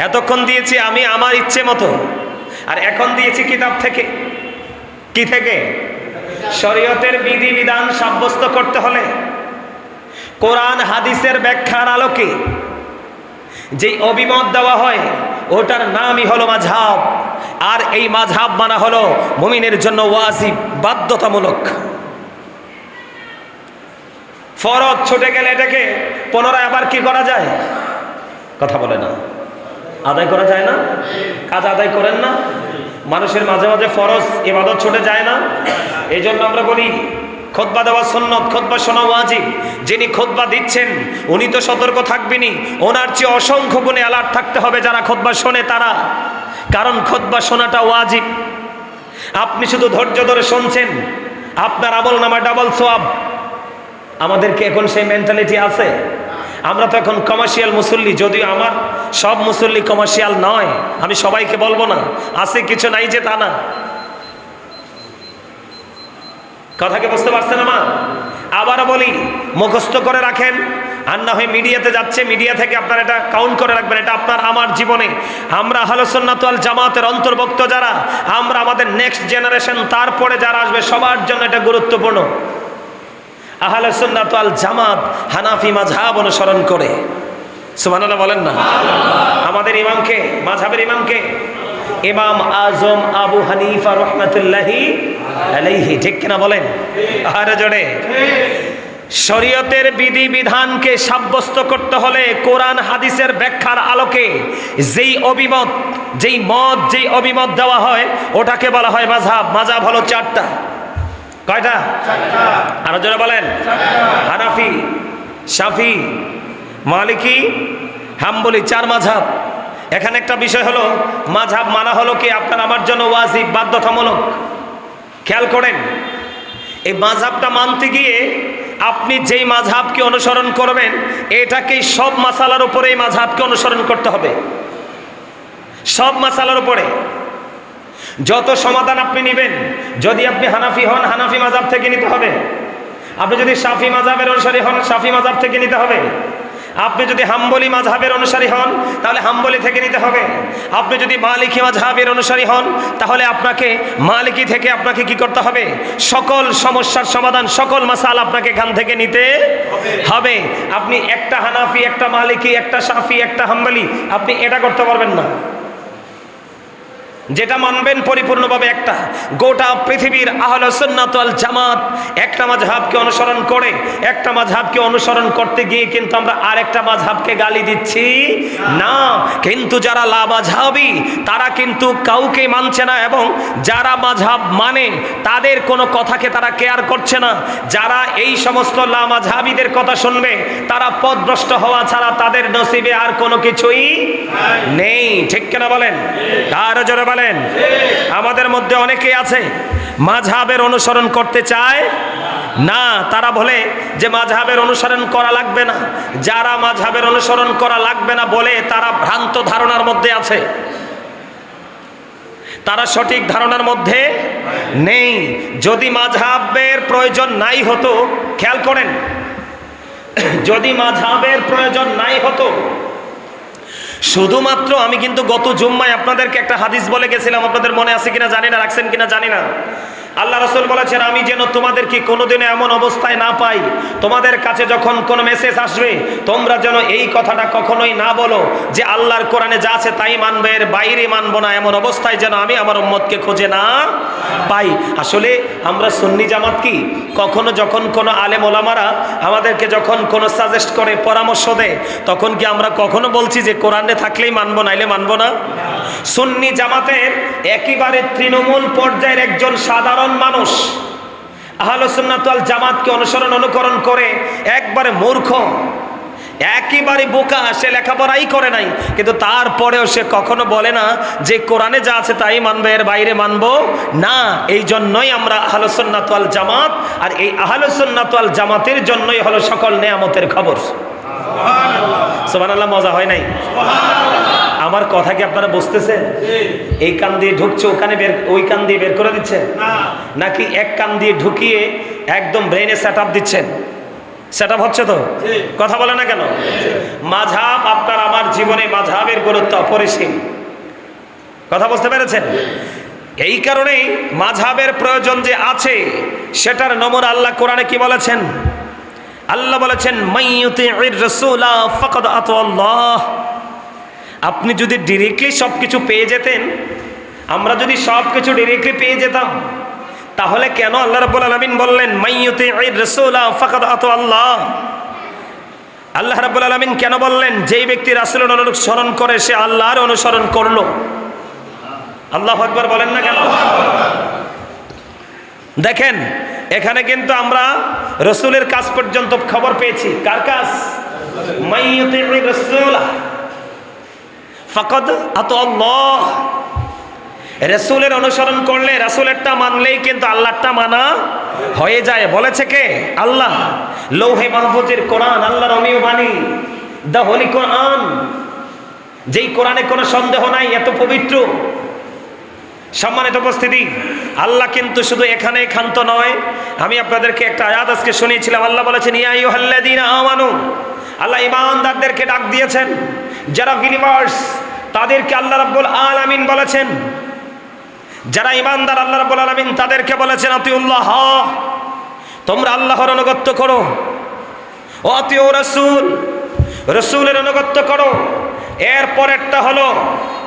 এতক্ষণ দিয়েছি আমি আমার ইচ্ছে মতো, আর এখন দিয়েছি কিতাব থেকে। কি থেকে? শরীয়তের বিধিবিধান সাব্যস্ত করতে হলে কোরআন হাদিসের ব্যাখ্যার আলোকে যে অভিমত দেওয়া হয় ওটার নামই হলো মাযহাব। আর এই মাযহাব মানা হলো মুমিনের জন্য ওয়াজিব, বাধ্যতামূলক। ফরজ ছুটে গেলে এটাকে পুনরায় আবার কি করা যায়? কথা বলে না, আদায় করা যায় না? কাজ আদায় করেন না? মানুষের মাঝে মাঝে ফরজ ইবাদত ছুটে যায় না? এই জন্য আমরা বলি খুতবা দেওয়া সুন্নত, খুতবা শোনা ওয়াজিব। যিনি খুতবা দিচ্ছেন উনি তো সতর্ক থাকবেনই, ওনার চেয়ে অসংখ্য গুণে অ্যালার্ট থাকতে হবে যারা খুতবা শোনে তারা, কারণ খুতবা শোনাটা ওয়াজিব। আপনি শুধু ধৈর্য ধরে শুনছেন, আপনার আমল নামা ডাবল সওয়াব। আমাদেরকে এখন সেই মেন্টালিটি আছে? আমরা তো এখন কমার্শিয়াল মুসল্লি, যদিও আমার সব মুসল্লি কমার্শিয়াল নয়, আমি সবাইকে বলবো না, আছে কিছু নাই যে তা না। কথাকে বুঝতে পারছেন আমার? আবারও বলি, মুখস্থ করে রাখেন, আর না হয় মিডিয়াতে যাচ্ছে, মিডিয়া থেকে আপনার এটা কাউন্ট করে রাখবেন। এটা আপনার আমার জীবনে, আমরা আহলে সুন্নাত ওয়াল জামাতের অন্তর্ভুক্ত যারা, আমরা আমাদের নেক্সট জেনারেশন, তারপরে যারা আসবে সবার জন্য এটা গুরুত্বপূর্ণ। আহলে সুন্নাত ওয়াল জামাত হানাফি মাযহাব অনুসরণ করে। সুবহানাল্লাহ বলেন না? আমাদের ইমামকে, মাযহাবের ইমামকে, ইমাম আজম আবু হানিফা রাহমাতুল্লাহি আলাইহি, ঠিক কিনা বলেন? আরে জোরে। শরীয়তের বিধিবিধানকে সাব্যস্ত করতে হলে কোরআন হাদিসের ব্যাখ্যার আলোকে যেই অভিমত, যেই অভিমত দেওয়া হয় ওটাকে বলা হয় মাযহাব। মাযহাব হলো চারটা। কয়টা? আরো জোরে বলেন। হানাফি, শাফি, মালিকি, হাম্বলি, চার মাযহাব। এখানে একটা বিষয় হলো, মাযহাব মানা হলো কি আপনার আমার জন্য ওয়াজিব, বাধ্যতামূলক। খেয়াল করেন, এই মাযহাবটা মানতে গিয়ে আপনি যেই মাযহাবকে অনুসরণ করবেন এটাকেই সব মাসালার উপরে এই মাযহাবকে অনুসরণ করতে হবে। সব মাসালার উপরে যত সমাধান আপনি নেবেন, যদি আপনি হানাফি হন হানাফি মাযহাব থেকে নিতে হবে, আপনি যদি শাফি মাযহাবের অনুসারী হন শাফি মাযহাব থেকে নিতে হবে, আপনি যদি হাম্বলি মাযহাবের অনুসারী হন তাহলে হাম্বলি থেকে নিতে হবে, আপনি যদি মালিকি মাযহাবের অনুসারী হন তাহলে আপনাকে মালিকি থেকে আপনাকে কি করতে হবে? সকল সমস্যার সমাধান, সকল মাসালা আপনাকে এখান থেকে নিতে হবে। আপনি একটা হানাফি, একটা মালিকি, একটা শাফি, একটা হাম্বলি, আপনি এটা করতে পারবেন না। যেটা মানবেন পরিপূর্ণভাবে একটা। গোটা পৃথিবীর আহলে সুন্নাত ওয়াল জামাত একটা মাযহাবকে অনুসরণ করে, একটা মাযহাবকে অনুসরণ করতে গিয়ে কিন্তু আমরা আরেকটা মাযহাবকে গালি দিচ্ছি না। কিন্তু যারা লা মাযহাবী তারা কিন্তু কাউকে মানছে না, এবং যারা মাযহাব মানে তাদের কোনো কথাকে তারা কেয়ার করছে না। যারা এই সমস্ত লা মাযহাবীদের কথা শুনবে তারা পথভ্রষ্ট হওয়া ছাড়া তাদের নসিবে আর কোনো কিছুই নেই। ঠিক কিনা বলেন? আর জোরে বলেন। আমাদের মধ্যে অনেকেই আছে মাযহাবের অনুসরণ করতে চায় না, তারা বলে যে মাযহাবের অনুসরণ করা লাগবে না। যারা মাযহাবের অনুসরণ করা লাগবে না বলে তারা ভ্রান্ত ধারণার মধ্যে আছে, তারা সঠিক ধারণার মধ্যে নেই। যদি মাযহাবের প্রয়োজন নাই হতো, খেয়াল করেন, যদি মাযহাবের প্রয়োজন নাই হতো, শুধুমাত্র আমি কিন্তু গত জুম্মায় আপনাদেরকে একটা হাদিস বলে গেছিলাম, আপনাদের মনে আছে কিনা জানি না, রাখছেন কিনা জানি না। আল্লাহ রাসূল বলেছেন, আমি যেন তোমাদেরকে কোনোদিনও এমন অবস্থায় না পাই, তোমাদের কাছে যখন কোনো মেসেজ আসবে তোমরা যেন এই কথাটা কখনোই না বলো যে আল্লাহর কোরআনে যা আছে তাই মানবে, এর বাইরে মানবো না। এমন অবস্থায় যেন আমি আমার উম্মতকে খুঁজে না পাই। আসলে আমরা সুন্নি জামাত কি কখনো যখন কোনো আলেম ওলামারা আমাদেরকে যখন কোনো সাজেস্ট করে, পরামর্শ দেয়, তখন কি আমরা কখনো বলছি যে কোরআনে থাকলেই মানবো, নাইলে মানবো না? সুন্নি জামাতের একেবারে তৃণমূল পর্যায়ের একজন সাধারণ মানুষ আহলুস সুন্নাত ওয়াল জামাতকে অনুকরণ করে একবারে মূর্খ, একেবারে বোকা, সে লেখাপড়াই করে নাই, কিন্তু তারপরেও সে কখনো বলে না যে কোরআনে যা আছে তাই মানবে, এর বাইরে মানবো না। এই জন্যই আমরা আহলুস সুন্নাত ওয়াল জামাত, আর এই আহলুস সুন্নাত ওয়াল জামাতের জন্যই হলো সকল নেয়ামতের খবর। সুবহানাল্লাহ। মজা হয় নাই? আমার কথা কি আপনারা বুঝতেছেন? এই কান দিয়ে ঢুকছে, ওখানে বের, ওই কান দিয়ে বের করে দিচ্ছেন, নাকি এক কান দিয়ে ঢুকিয়ে একদম ব্রেনে সেট আপ দিচ্ছেন? সেট আপ হচ্ছে তো? কথা বলে না কেন? মাযহাব, আপনার আমার জীবনে মাযহাবের গুরুত্ব অপরিসীম। কথা বুঝতে পেরেছেন? এই কারণেই মাযহাবের প্রয়োজন যে আছে সেটার নমুনা আল্লাহ কোরআনে কি বলেছেন? আল্লাহ বলেছেন, মাইয়ুতি'ইর রাসূলা ফাকাদ আতাআল্লাহ। আপনি যদি ডিরেক্টলি সব কিছু পেয়ে যেতেন, আমরা যদি সব কিছু ডিরেক্টলি পেয়ে যেতাম, তাহলে কেন আল্লাহ রাব্বুল আলামিন বললেন মাইয়ুতি'ইর রাসূলা ফাকাদ আতাআল্লাহ? আল্লাহ রাব্বুল আলামিন কেন বললেন যেই ব্যক্তি রাসূলের অনুসরণ করে সে আল্লাহর অনুসরণ করলো? আল্লাহু আকবার বলেন না কেন? দেখেন, এখানে কিন্তু আমরা রাসূলের কাজ পর্যন্ত খবর পেয়েছি। কার কাজ? মাইয়ুতি'ইর রাসূলা ফাকাদ আতাআল্লাহ। রাসূলের অনুসরণ করলে, রাসূলেরটা মানলেই কিন্তু আল্লাহরটা মানা হয়ে যায়। বলেছে কে? আল্লাহ। লৌহে মাহফুজের কোরআন আল্লাহর অমীয় বাণী, দা হোলি কোরআন, যেই কোরআনে কোনো সন্দেহ নাই, এত পবিত্র। সম্মানিত উপস্থিতি, আল্লাহ কিন্তু শুধু এখানে ক্ষান্ত নয়। আমি আপনাদেরকে একটা আয়াত আজকে শুনিয়েছিলাম। আল্লাহ বলেছেন, ইয়া আইয়ুহাল্লাযীনা আমানু। আল্লাহ ঈমানদারদেরকে ডাক দিয়েছেন, যারা বিলিভার্স তাদেরকে আল্লাহ রাব্বুল আলামিন বলেছেন, যারা ঈমানদার আল্লাহ রাব্বুল আলামিন তাদেরকে বলেছেন আতিউল্লাহ, তোমরা আল্লাহর আনুগত্য করো, ও আতিউ রাসূল, রাসূলের আনুগত্য করো। এরপরেরটা হলো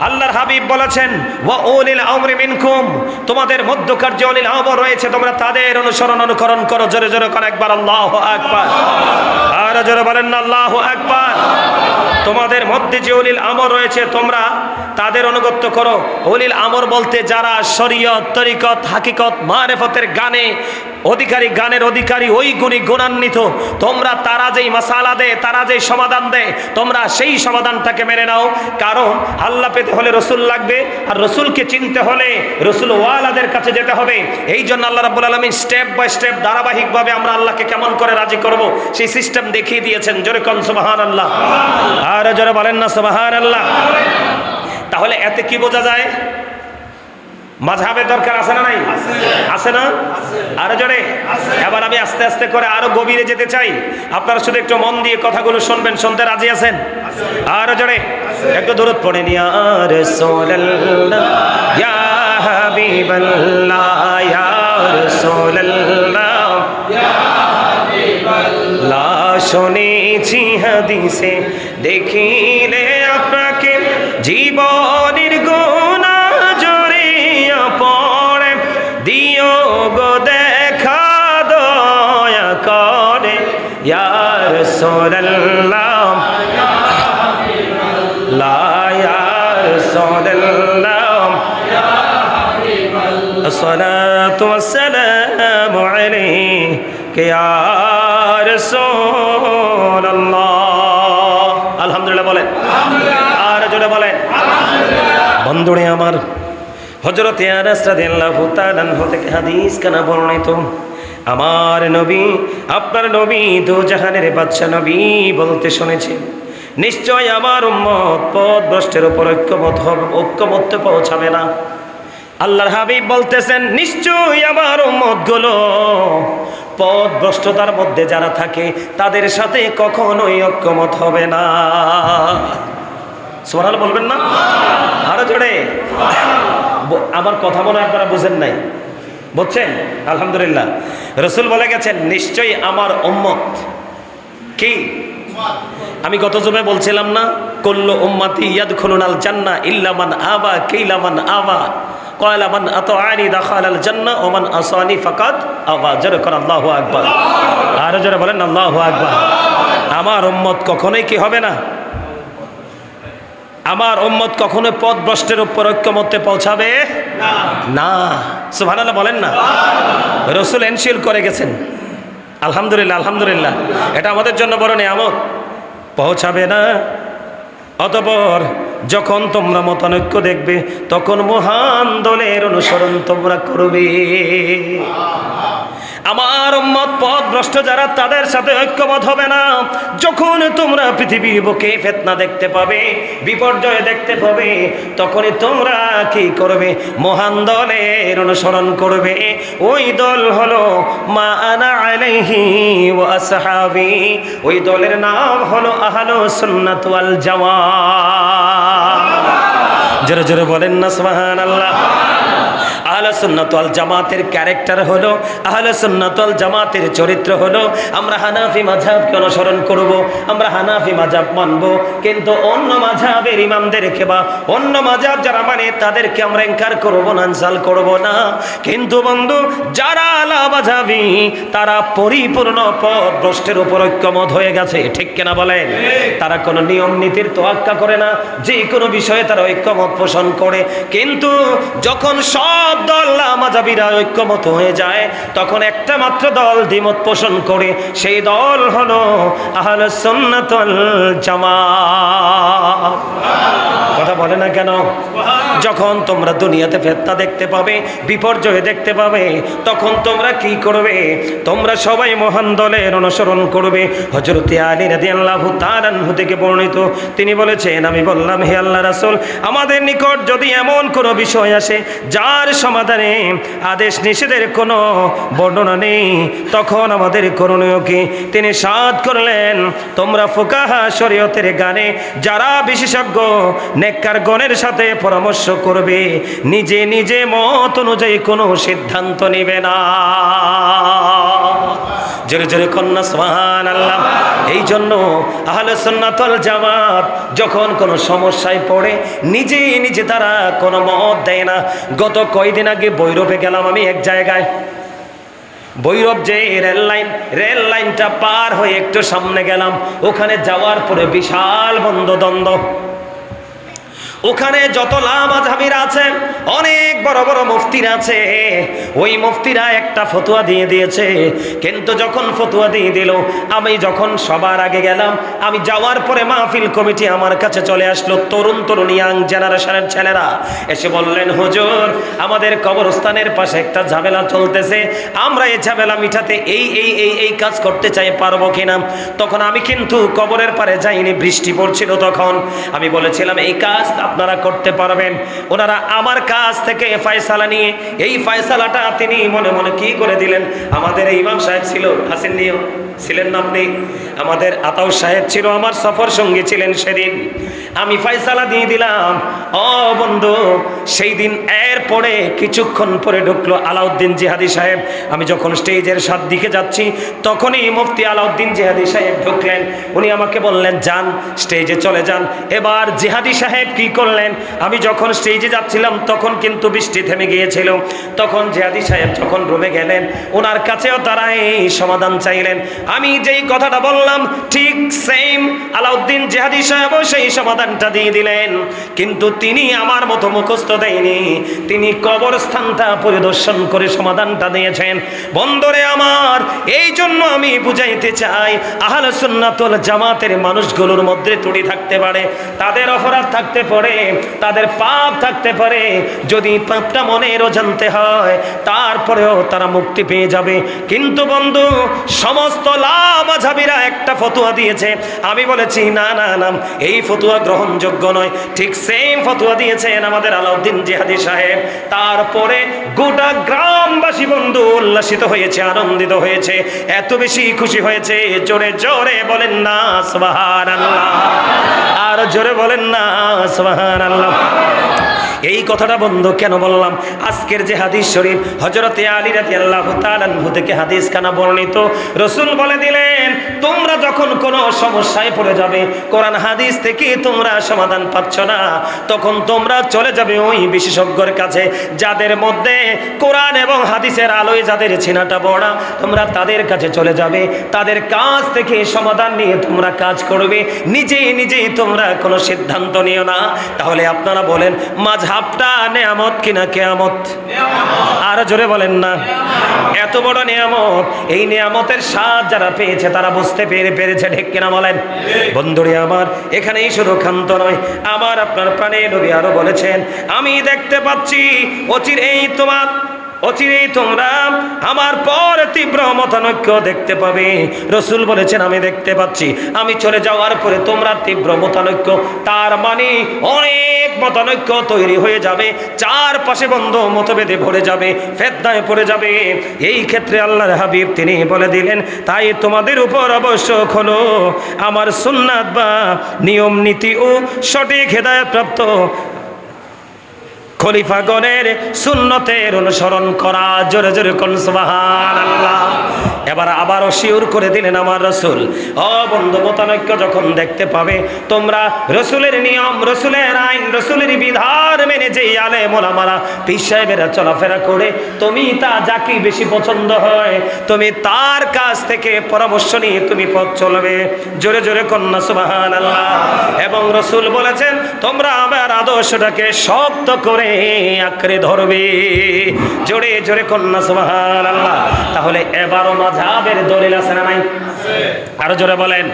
আল্লাহর হাবিব বলেছেন, ওয়া উলিল আমরি মিনকুম, তোমাদের মধ্যকার যে উলিল আমর রয়েছে তোমরা তাদের অনুকরণ করো। জোরে জোরে করে একবার আল্লাহু আকবার। আর জোরে বলেন না আল্লাহু আকবার। তোমাদের মধ্যে যে উলিল আমর রয়েছে তোমরা তাদের অনুগত্য করো। উলিল আমর বলতে যারা শরীয়ত, তরিকত, হাকিকত, মারিফতের জ্ঞানের অধিকারী, ওই গুণী গুণান্বিত, তোমরা তারা যেই মাসালা দেয়, তারা যেই সমাধান দেয়, তোমরা সেই সমাধানটাকে মেনে নাও। কারণ আল্লাহ পেতে হলে রসুল লাগবে, আর রসুলকে চিনতে হলে রসুল ওয়ালাদের কাছে যেতে হবে। এই জন্য আল্লাহ রাব্বুল আলামিন স্টেপ বাই স্টেপ ধারাবাহিকভাবে আমরা আল্লাহকে কেমন করে রাজি করব সেই সিস্টেম দেখিয়ে দিয়েছেন। জোরে কোন সুবহানাল্লাহ। আর জোরে বলেন না সুবহানাল্লাহ। তাহলে এতে কি বোঝা যায়? মাযহাবের দরকার আছে না নাই? আছে না? আরো জোরে। এবার আমি আস্তে আস্তে করে আরো গভীরে যেতে চাই। আপনারা শুধু একটু মন দিয়ে কথাগুলো শুনবেন। শুনতে রাজি আছেন? আরো জোরে একটু দরুদ পড়েন। ইয়া রাসূলুল্লাহ, ইয়া হাবিবাল্লাহ, ইয়া রাসূলুল্লাহ, ইয়া হাবিবাল্লাহ। শুনেছি হাদিসে দেখিলে আপনাকে জীবনের গুনাহ জড়িয়ে পড়ে, দিও গো দেখা দয়া করে। ইয়া রাসূলুল্লাহ, ইয়া হাবিবাল্লাহ, ইয়া রাসূলুল্লাহ, ইয়া হাবিবাল্লাহ। আসসালাতু ওয়াসসালামু আলাইকা ইয়া রাসূলুল্লাহ। আলহামদুলিল্লাহ বলেন। আর জোরে বলেন। বন্ধুরে আমার, হযরত আনাস রাদিয়াল্লাহু তাআলা আনহু থেকে হাদিস কানা বর্ণিত, আমার নবী, আপনার নবী, দু জাহানের বাদশা নবী বলতে শুনেছি, নিশ্চয় আমার উম্মত পথভ্রষ্টের উপর ঐক্যমত্য পৌঁছাবে না। আল্লাহর হাবিব বলতেছেন, নিশ্চয়ই আমার উম্মতগুলো পথভ্রষ্টতার মধ্যে যারা থাকে তাদের সাথে কখনোই ঐক্যমত হবে না। সুবহানাল্লাহ বলবেন না? আরো জোরে। আমার কথা মনে হয় আপনারা বুঝেন নাই। বুঝছেন? আলহামদুলিল্লাহ। রসুল বলে গেছেন নিশ্চয়ই আমার উম্মত কি, আমি গত জুমে বলছিলাম না, কুল্লু উম্মতি ইয়াদখুলুনাল জান্নাহ ইল্লা মান আবা কিলা মান আবা ক্বালা মান আতাআনি দাখালাল জান্নাহ ওয়া মান আসানি ফাকাদ আবা। জোরে করে আল্লাহু আকবার। আর জোরে বলেন আল্লাহু আকবার। আমার উম্মত কখনোই কি হবে না, আমার উম্মত কখনোই পথভ্রষ্টের উপর ঐক্যমত্যে পৌঁছাবে না। সুবহানাল্লাহ বলেন না। রসুল এনশিওর করে গেছেন। আলহামদুলিল্লাহ, আলহামদুলিল্লাহ। এটা আমাদের জন্য বড় নিয়ামত। পৌঁছাবে না। অতঃপর যখন তোমরা মতানৈক্য দেখবে তখন মহান দলের অনুসরণ তোমরা করবে। আমার উম্মত পথভ্রষ্ট যারা, তাদের সাথে ঐক্যমত হবে না। যখন তোমরা পৃথিবীর বুকে ফিতনা দেখতে পাবে, বিপর্যয় দেখতে পাবে, তখনই তোমরা কি করবে? মহান দলের অনুসরণ করবে। ওই দল হলো মা আনা আলাইহি ওয়া আসহাবি। ওই দলের নাম হলো আহলুস সুন্নাত ওয়াল জামাত। জোরে জোরে বলেন না সুবহানাল্লাহ। আহলুস সুন্নাত ওয়াল জামাতের ক্যারেক্টার হলো, আহলুস সুন্নাত ওয়াল জামাতের চরিত্র হলো, আমরা হানাফি মাযহাবকে অনুসরণ করব, আমরা হানাফি মাযহাব মানব, কিন্তু অন্য মাযহাবের ইমামদেরকে বা অন্য মাযহাব যারা মানে তাদেরকে আমরা ইনকার করব না, ইনসাল করব না। কিন্তু বন্ধু, যারা আলা মাযহাবি তারা পরিপূর্ণ পথভ্রষ্টের উপর ঐক্যমত হয়ে গেছে, ঠিক কিনা বলেন? তারা কোনো নিয়ম নীতির তোয়াক্কা করে না, যে কোনো বিষয়ে তারা ঐক্যমত পোষণ করে। কিন্তু যখন সব দল মাযহাবিরা ঐক্যমত হয়ে যায়, তখন একটা মাত্র দল দ্বিমত পোষণ করে, সেই দল হলো আহলুস সুন্নাত ওয়াল জামাত। কথা বলে না কেন? যখন তোমরা দুনিয়াতে ফিতনা দেখতে পাবে, বিপর্যয় দেখতে পাবে, তখন তোমরা কি করবে? তোমরা সবাই মহান দলের অনুসরণ করবে। হযরত আলী রাদিয়াল্লাহু তাআলা আনহু থেকে বর্ণিত, তিনি বলেছেন, আমি বললাম, হে আল্লাহর রাসূল, আমাদের নিকট যদি এমন কোনো বিষয় আসে যার সমাধানে আদেশ নিষেধের কোনো বর্ণনা নেই, তখন আমাদের করণীয় কি? তিনি ইরশাদ করলেন, তোমরা ফুকাহা শরীয়তের গানে যারা বিশেষজ্ঞ নেককারগণের সাথে পরামর্শ করবে, নিজে নিজে মত অনুযায়ী কোনো সিদ্ধান্ত নেবে না। জোরে জোরে কন্যা সুবহানাল্লাহ। এই জন্য আহলুস সুন্নাত ওয়াল জামাত যখন কোনো সমস্যায় পড়ে, নিজে নিজে তারা কোনো মত দেয় না। গত কয়দিন আগে ভৈরবে গেলাম আমি এক জায়গায়। ভৈরব যে রেল লাইনটা পার হয়ে একটু সামনে গেলাম, ওখানে যাওয়ার পরে বিশাল দ্বন্দ্ব। ওখানে যত মাযহাবিরা আছে, অনেক বড় বড় মুফতিরা আছে, ওই মুফতিরা একটা ফতোয়া দিয়ে দিয়েছে। কিন্তু যখন ফতোয়া দিয়ে দিল, আমি যখন সবার আগে গেলাম, আমি যাওয়ার পরে মাহফিল কমিটি আমার কাছে চলে আসলো, তরুণ ইয়াং জেনারেশনের ছেলেরা এসে বললেন, হুজুর, আমাদের কবরস্থানের পাশে একটা ঝামেলা চলতেছে, আমরা এই ঝামেলা মিটাতে এই কাজ করতে চাই, পারবো কিনা? তখন আমি কিন্তু কবরের পারে যাইনি, বৃষ্টি পড়ছিল তখন। আমি বলেছিলাম, এই কাজ আপনারা করতে পারবেন। ওনারা আমার কাছ থেকে ফয়সালা নিয়ে, এই ফয়সালাটা তিনি মনে মনে কি করে দিলেন। আমাদের ইমাম সাহেব ছিল, হাসিন নিও ছিলেন না আপনি? আমাদের আতাউ সাহেব ছিল, আমার সফর সঙ্গী ছিলেন সেদিন। আমি ফয়সালা দিয়ে দিলাম। ও বন্ধু, সেই দিন এরপরে কিছুক্ষণ পরে ঢুকলো আলাউদ্দিন জিহাদি সাহেব। আমি যখন স্টেজের সাত দিকে যাচ্ছি, তখনই মুফতি আলাউদ্দিন জিহাদি সাহেব ঢুকলেন। উনি আমাকে বললেন, যান, স্টেজে চলে যান। এবার জিহাদি সাহেব কি করলেন? আমি যখন স্টেজে যাচ্ছিলাম তখন কিন্তু বৃষ্টি থেমে গিয়েছিল। তখন জিহাদি সাহেব যখন রুমে গেলেন, ওনার কাছেও তারা এই সমাধান চাইলেন। আমি যেই কথাটা বললাম, ঠিক সেম আলাউদ্দিন জিহাদি সাহেবও সেই সমাধানটা দিয়ে দিলেন। কিন্তু তিনি আমার মতো মুখস্থ দেয়নি, তিনি কবরস্থানটা পরিদর্শন করে সমাধানটা দিয়েছেন। বন্ধুরে আমার, এই জন্য আমি বুঝাইতে চাই, আহলুস সুন্নাত ওয়াল জামাতের মানুষগুলোর মধ্যে ত্রুটি থাকতে পারে, তাদের অপরাধ থাকতে পারে, তাদের পাপ থাকতে পারে। যদি পাপটা মনেরও জানতে হয়, তারপরেও তারা মুক্তি পেয়ে যাবে। কিন্তু বন্ধু, সমস্ত মাযহাবিরা একটা ফতোয়া দিয়েছে, আমি বলেছি না না না, এই ফতোয়া গ্রহণযোগ্য নয়। ঠিক সেম ফতোয়া দিয়েছেন আমাদের আলাউদ্দিন জিহাদি সাহেব। তারপরে গোটা গ্রামবাসী বন্ধু উল্লাসিত হয়েছে, আনন্দিত হয়েছে, এত বেশি খুশি হয়েছে, জোরে জোরে বলেন না সুবহানাল্লাহ, আর জোরে বলেন না সুবহানাল্লাহ। এই কথাটা বন্ধু কেন বললাম? আজকের যে হাদিস শরীফ হযরতে আলী রাদিয়াল্লাহু তাআলা আনহু থেকে হাদিস খানা বর্ণিত, রাসূল বলে দিলেন, তোমরা যখন কোনো সমস্যায় পড়ে যাবে, কোরআন হাদিস থেকে তোমরা সমাধান পাচ্ছ না, তখন তোমরা চলে যাবে ওই বিশেষজ্ঞর কাছে, যাদের মধ্যে কোরআন এবং হাদিসের আলোয় যাদের ছিনাটা বড়া, তোমরা তাদের কাছে চলে যাবে, তাদের কাছ থেকে সমাধান নিয়ে তোমরা কাজ করবে, নিজেই তোমরা কোনো সিদ্ধান্ত নিও না। তাহলে আপনারা বলেন, মাযহাবটা নেয়ামত কিনা কিয়ামত? আর জোরে বলেন না। এত বড় নিয়ামত, এই নিয়ামতের স্বাদ যারা পেয়েছে তারা বুঝতে পেরেছে, ঠিক কিনা বলেন? বন্ধুরে আমার, এখানেই শুধু ক্ষান্ত নয়, আমার আপনার প্রাণে নবী আরো বলেছেন, আমি দেখতে পাচ্ছি অচিরেই তোমরা আমার পর তীব্র মতানৈক্য দেখতে পাবে। রাসূল বলেছেন, আমি দেখতে পাচ্ছি আমি চলে যাওয়ার পরে তোমরা তীব্র মতানৈক্য, তার মানে অনেক মতানৈক্য তৈরি হয়ে যাবে, চারপাশে বন্ধু মতভেদে ভরে যাবে, ফিতনায় পড়ে যাবে। এই ক্ষেত্রে আল্লাহর হাবিব তিনি বলে দিলেন, তাই তোমাদের উপর আবশ্যক হলো আমার সুন্নাত বা নিয়ম নীতি ও সঠিক হেদায়েত প্রাপ্ত খলিফাগণের সুন্নতের অনুসরণ করা। জোরে জোরে কোন সুবহানাল্লাহ। এবার আবারও শিওর করে দিলেন আমার রাসূল, ও বন্ধু, মতানৈক্য যখন দেখতে পাবে, তোমরা রাসূলের নিয়ম, রাসূলের আইন, রাসূলের বিধান মেনে যে আলেম ওলামারা পীর সাহেবেরা চলাফেরা করে, তুমি তা যাকে বেশি পছন্দ হয় তুমি তার কাছ থেকে পরামর্শ নিয়ে তুমি পথ চলবে। জোরে জোরে কোন সুবহানাল্লাহ। এবং রাসূল বলেছেন, তোমরা আমার আদর্শটাকে শক্ত করে আঁকড়ে ধরবে। জোরে জোরে কন্যা সুবহানাল্লাহ। তাহলে এবারও মাযহাবের দলিল আছে না নাই? আরো জোরে বলেন।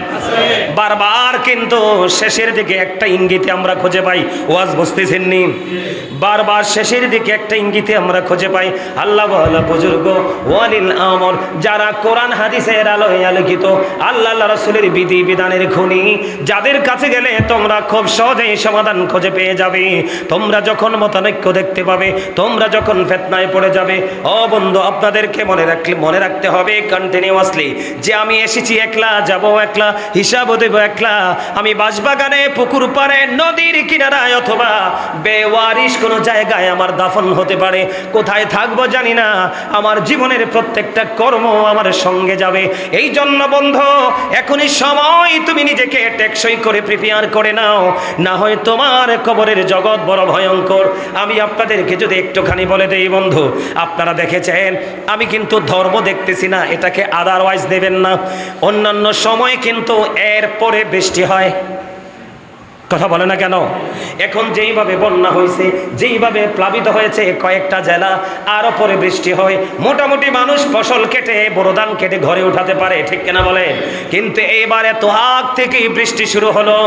বারবার কিন্তু শেষের দিকে একটা ইঙ্গিতে আমরা খুঁজে পাই, ওয়াজ বুঝতেছেন নি? বারবার শেষের দিকে একটা ইঙ্গিতে আমরা খুঁজে পাই, আল্লাহ ওয়ালা বুজুর্গ ওয়ালিল আমর, যারা কোরআন হাদিসের আলোয় আলোকিত, আল্লাহ রাসূলের বিধি বিধানের খুনি, যাদের কাছে গেলে তোমরা খুব সহজেই সমাধান খুঁজে পেয়ে যাবে। তোমরা যখন মতানৈক্য দেখতে পাবে, তোমরা যখন ফিতনায় পড়ে যাবে, ও বন্ধু, আপনাদেরকে মনে রাখতে হবে কন্টিনিউয়াসলি যে আমি এসেছি একলা, যাব একলা, হিসাবও দেব একলা। আমি বাঁশবাগানে, পুকুর পাড়ে, নদীর কিনারায় অথবা বেওয়ারিশ কোনো জায়গায় আমার দাফন হতে পারে, কোথায় থাকবো জানি না, আমার জীবনের প্রত্যেকটা কর্ম আমার সঙ্গে যাবে। এই জন্য বন্ধু, এখনই সময় তুমি নিজেকে টেকসই করে প্রিপেয়ার করে নাও, না হয় তোমার কবরের জগৎ বড় ভয়ঙ্কর। আমি আপনাদেরকে যদি একটুখানি বলে দেই বন্ধু, আপনারা দেখেছেন, আমি কিন্তু ধর্ম দেখতেছি না, এটাকে আদারওয়াইজ দেবেন না। অন্যান্য সময় কিন্তু এর পরে বৃষ্টি হয়, কথা বলে না কেন? এখন যেইভাবে বন্যা হয়েছে, যেইভাবে প্লাবিত হয়েছে কয়েকটা জেলা, আরো পরে বৃষ্টি হয়, মোটামুটি মানুষ ফসল কেটে, বড় ধান কেটে ঘরে উঠাতে পারে, ঠিক কিনা বলেন? কিন্তু এইবার এত আগ থেকেই বৃষ্টি শুরু হলো,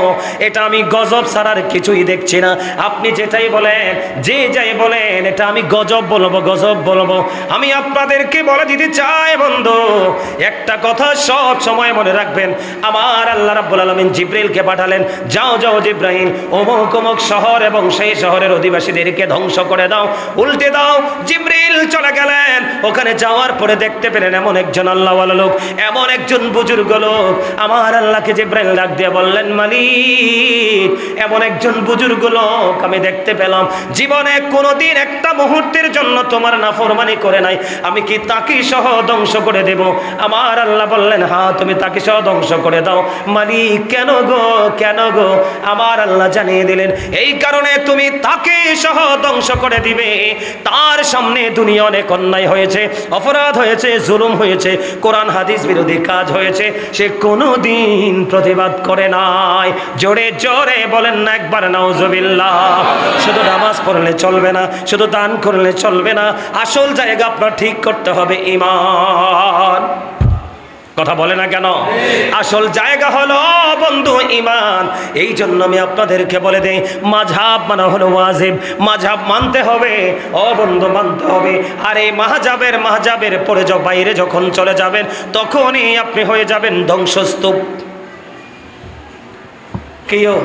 এটা আমি গজব ছাড়ার কিছুই দেখছি না। আপনি যেটাই বলেন, যে যাই বলেন, এটা আমি গজব বলবো। আমি আপনাদেরকে বলে দিতে চাই বন্ধু, একটা কথা সব সময় মনে রাখবেন, আমার আল্লাহ রাব্বুল আলামিন জিবরিলকে পাঠালেন, যাও ইব্রাহিম অমুক অমুক শহর এবং সেই শহরের অধিবাসীদেরকে ধ্বংস করে দাও, উল্টে দাও। জিবরিল চলে গেলেন, ওখানে যাওয়ার পরে দেখতে পেলেন এমন একজন আল্লাহওয়ালা লোক, এমন একজন বুজুর্গ লোক। আমার আল্লাহকে জিবরিল ডাক দিয়ে বললেন, মালিক, এমন একজন বুজুর্গ লোক আমি দেখতে পেলাম, জীবনে কোনোদিন একটা মুহূর্তের জন্য তোমার নাফরমানি করে নাই, আমি কি তাকে সহ ধ্বংস করে দেব? আমার আল্লাহ বললেন, হ্যাঁ, তুমি তাকে সহ ধ্বংস করে দাও। মালিক, কেন গো? আমার আল্লাহ জানিয়ে দিলেন, এই কারণে তুমি তাকে সহ ধ্বংস করে দিবে। তার সামনে দুনিয়া অনেক অন্যায় হয়েছে, অপরাধ হয়েছে, জুলুম হয়েছে, কোরআন হাদিস বিরোধী কাজ হয়েছে, সে কোনোদিন প্রতিবাদ করে নাই। জোরে জোরে বলেন না একবার নাউজুবিল্লাহ। শুধু নামাজ পড়লে চলবে না, শুধু দান করলে চলবে না, আসল জায়গা আপনার ঠিক করতে হবে ঈমান। কথা বলে না কেন? আসল জায়গা হলো বন্ধু ঈমান। এই জন্য আমি আপনাদেরকে বলে দেই, মাযহাব মানা হলো ওয়াজিব, মাযহাব মানতে হবে, ও বন্ধু মানতে হবে। আর এই মাযহাবের পরে বাইরে যখন চলে যাবেন, তখনই আপনি হয়ে যাবেন ধ্বংসস্তূপ। কিও